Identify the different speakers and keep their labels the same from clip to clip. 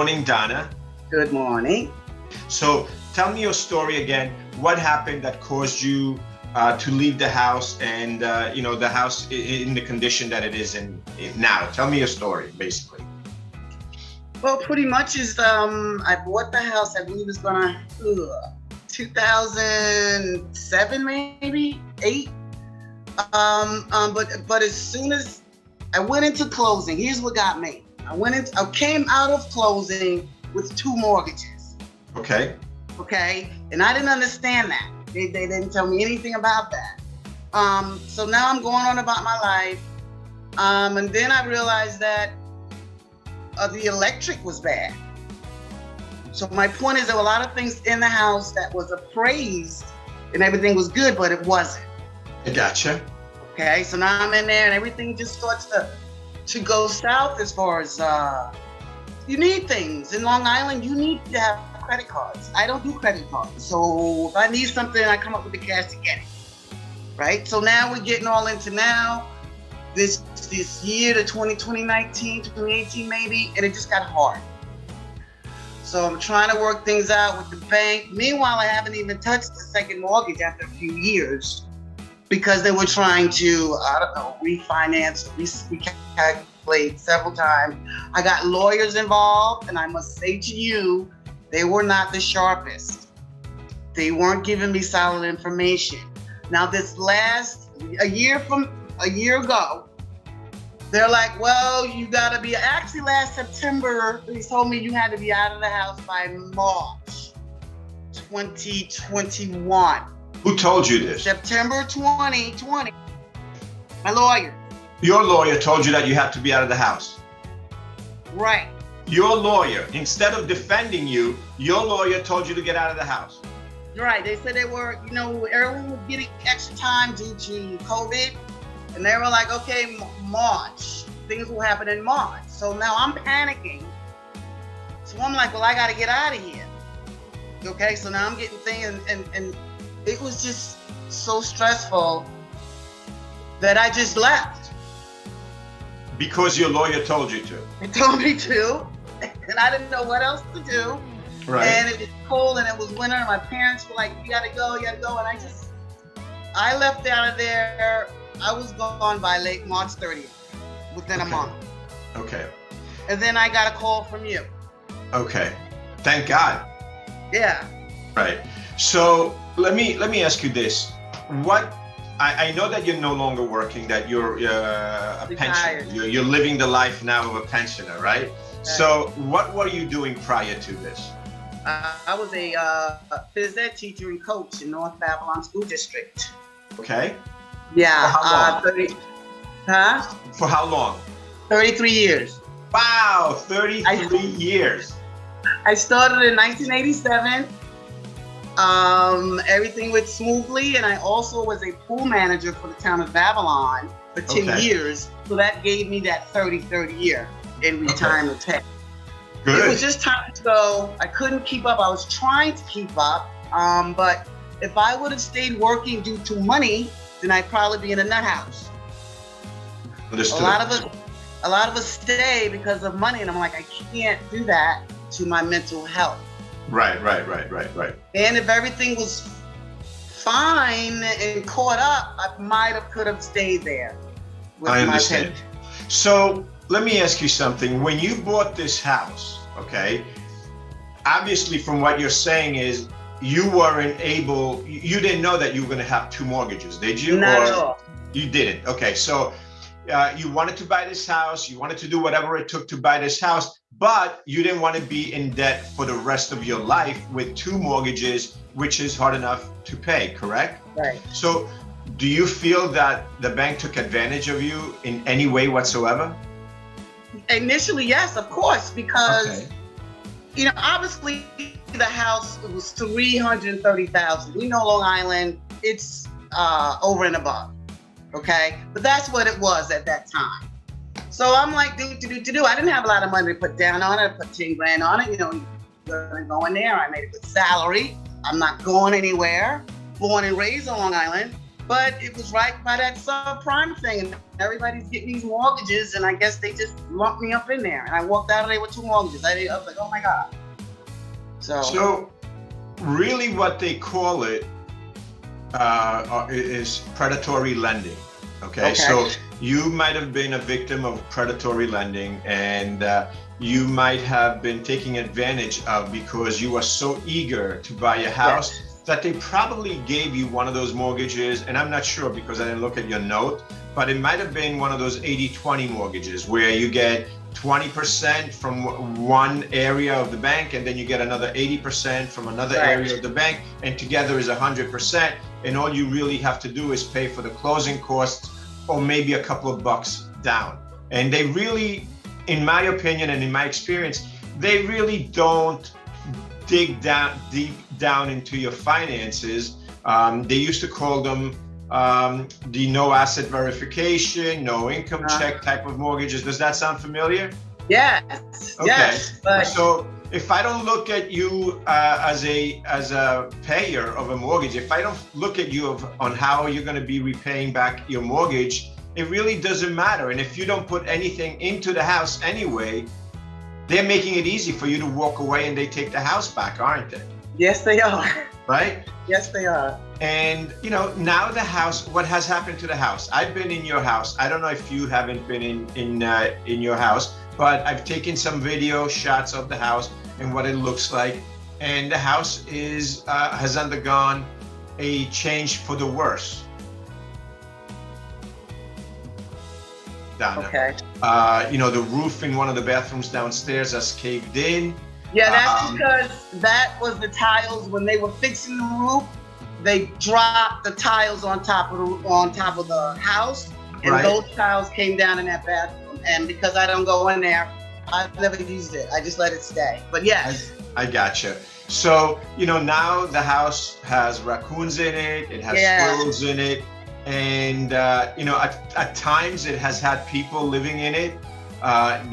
Speaker 1: morning, Donna.
Speaker 2: Good morning.
Speaker 1: So tell me your story again. What happened that caused you to leave the house and, the house in the condition that it is in now? Tell me your story, basically.
Speaker 2: Well, pretty much is I bought the house. I believe it's gonna 2007, maybe 8. But as soon as I went into closing, here's what got me. I came out of closing with 2 mortgages.
Speaker 1: Okay.
Speaker 2: Okay, and I didn't understand that. They didn't tell me anything about that. So now I'm going on about my life. And then I realized that the electric was bad. So my point is there were a lot of things in the house that was appraised and everything was good, but it wasn't.
Speaker 1: I gotcha.
Speaker 2: Okay, so now I'm in there and everything just starts to go south as far as you need things. In Long Island, you need to have credit cards. I don't do credit cards. So if I need something, I come up with the cash to get it. Right? So now we're getting all into this year, the 2018 maybe, and it just got hard. So I'm trying to work things out with the bank. Meanwhile, I haven't even touched the second mortgage after a few years because they were trying to, refinance, recalculate several times. I got lawyers involved, and I must say to you, they were not the sharpest. They weren't giving me solid information. Now a year ago, they're like, well, you gotta be, actually last September, they told me you had to be out of the house by March 2021.
Speaker 1: Who told you this?
Speaker 2: September 2020. My lawyer.
Speaker 1: Your lawyer told you that you had to be out of the house.
Speaker 2: Right.
Speaker 1: Your lawyer, instead of defending you, your lawyer told you to get out of the house.
Speaker 2: Right. They said they were, everyone was getting extra time due to COVID. And they were like, okay, March. Things will happen in March. So now I'm panicking. So I'm like, well, I got to get out of here. Okay, so now I'm getting things. And it was just so stressful that I just left.
Speaker 1: Because your lawyer told you to.
Speaker 2: He told me to. And I didn't know what else to do.
Speaker 1: Right.
Speaker 2: And it was cold and it was winter. And my parents were like, you got to go. And I left out of there. I was gone by late March 30th, within a month.
Speaker 1: Okay.
Speaker 2: And then I got a call from you.
Speaker 1: Okay. Thank God.
Speaker 2: Yeah.
Speaker 1: Right. So let me ask you this. I know that you're no longer working, that you're a pensioner. You're living the life now of a pensioner, right? So what were you doing prior to this?
Speaker 2: I was a phys ed teacher and coach in North Babylon School District.
Speaker 1: Okay.
Speaker 2: Yeah.
Speaker 1: For how long? For how long?
Speaker 2: 33 years.
Speaker 1: Wow, 33 years.
Speaker 2: I started in 1987. Everything went smoothly, and I also was a pool manager for the town of Babylon for 10 years. So that gave me that 33rd year in retirement pay.
Speaker 1: Good.
Speaker 2: It was just time to go. I couldn't keep up. I was trying to keep up, but if I would have stayed working due to money, then I'd probably be in a nut house.
Speaker 1: Understood.
Speaker 2: A lot of us stay because of money, and I'm like, I can't do that to my mental health.
Speaker 1: Right.
Speaker 2: And if everything was fine and caught up, I could have stayed there.
Speaker 1: I understand. So let me ask you something. When you bought this house, okay, obviously from what you're saying is you didn't know that you were going to have 2 mortgages, did you?
Speaker 2: Not at all.
Speaker 1: You didn't. Okay, so you wanted to buy this house, you wanted to do whatever it took to buy this house, but you didn't want to be in debt for the rest of your life with 2 mortgages, which is hard enough to pay, correct?
Speaker 2: Right.
Speaker 1: So do you feel that the bank took advantage of you in any way whatsoever?
Speaker 2: Initially, yes, of course, because, obviously the house was $330,000. We know Long Island, it's over and above. Okay, but that's what it was at that time. So I'm like, do. I didn't have a lot of money to put down on it. I put 10 grand on it. You're gonna go in there. I made a good salary. I'm not going anywhere. Born and raised on Long Island. But it was right by that subprime thing, and everybody's getting these mortgages, and I guess they just lumped me up in there. And I walked out of there with 2 mortgages. I was like, oh my God.
Speaker 1: So really what they call it is predatory lending. Okay, so you might have been a victim of predatory lending, and you might have been taken advantage of because you were so eager to buy a house that they probably gave you one of those mortgages, and I'm not sure because I didn't look at your note, but it might have been one of those 80-20 mortgages where you get 20% from one area of the bank, and then you get another 80% from another area of the bank, and together is 100%, and all you really have to do is pay for the closing costs or maybe a couple of bucks down. And they really, in my opinion and in my experience, they really don't dig deep down into your finances. They used to call them the no asset verification, no income check type of mortgages. Does that sound familiar?
Speaker 2: Yes.
Speaker 1: Okay.
Speaker 2: Yes, but
Speaker 1: so if I don't look at you as a payer of a mortgage, if I don't look at you on how you're going to be repaying back your mortgage, it really doesn't matter. And if you don't put anything into the house anyway, they're making it easy for you to walk away and they take the house back, aren't they?
Speaker 2: Yes, they are.
Speaker 1: Right?
Speaker 2: Yes, they are.
Speaker 1: And now the house, what has happened to the house? I've been in your house. I don't know if you haven't been in your house, but I've taken some video shots of the house and what it looks like. And the house has undergone a change for the worse. Donna.
Speaker 2: Okay.
Speaker 1: The roof in one of the bathrooms downstairs has caved in.
Speaker 2: Yeah, that's because that was the tiles when they were fixing the roof. They dropped the tiles on top of the house, and those tiles came down in that bathroom. And because I don't go in there, I've never used it. I just let it stay. But yes,
Speaker 1: I gotcha. So now the house has raccoons in it. It has squirrels in it. And at times it has had people living in it.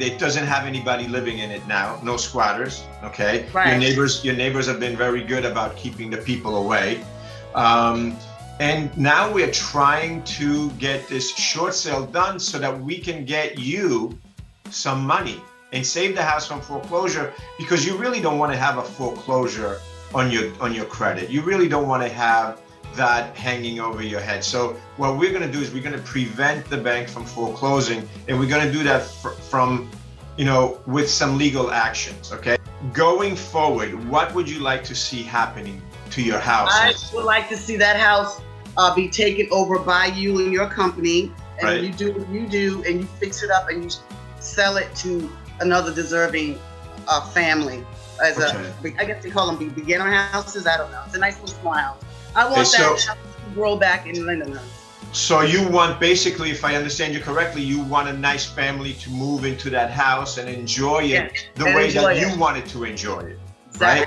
Speaker 1: It doesn't have anybody living in it now. No squatters. Okay. Right. Your neighbors have been very good about keeping the people away. And now we're trying to get this short sale done so that we can get you some money and save the house from foreclosure, because you really don't want to have a foreclosure on your credit. You really don't want to have that hanging over your head. So what we're going to do is we're going to prevent the bank from foreclosing, and we're going to do that with some legal actions. Okay. Going forward, what would you like to see happening to your house?
Speaker 2: I would like to see that house be taken over by you and your company, and you do what you do, and you fix it up and you sell it to another deserving family. I guess they call them beginner houses. I don't know. It's a nice little small house. I want that house to grow back in Lindenhurst.
Speaker 1: So you want, basically, if I understand you correctly, you want a nice family to move into that house and enjoy it the way that you wanted to enjoy it, right?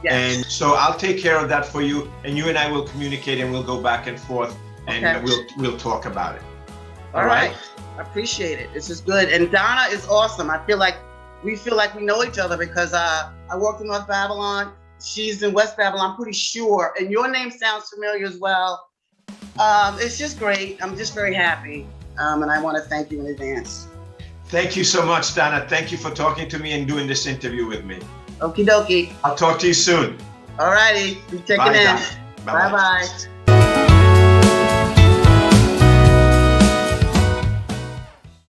Speaker 2: Yes.
Speaker 1: And so I'll take care of that for you, and you and I will communicate, and we'll go back and forth, and we'll talk about it.
Speaker 2: All right. I appreciate it. This is good. And Donna is awesome. We feel like we know each other because I worked in North Babylon. She's in West Babylon, I'm pretty sure. And your name sounds familiar as well. It's just great. I'm just very happy. And I want to thank you in advance.
Speaker 1: Thank you so much, Donna. Thank you for talking to me and doing this interview with me.
Speaker 2: Okie dokie.
Speaker 1: I'll talk to you soon.
Speaker 2: All righty. You take it in. Bye-bye.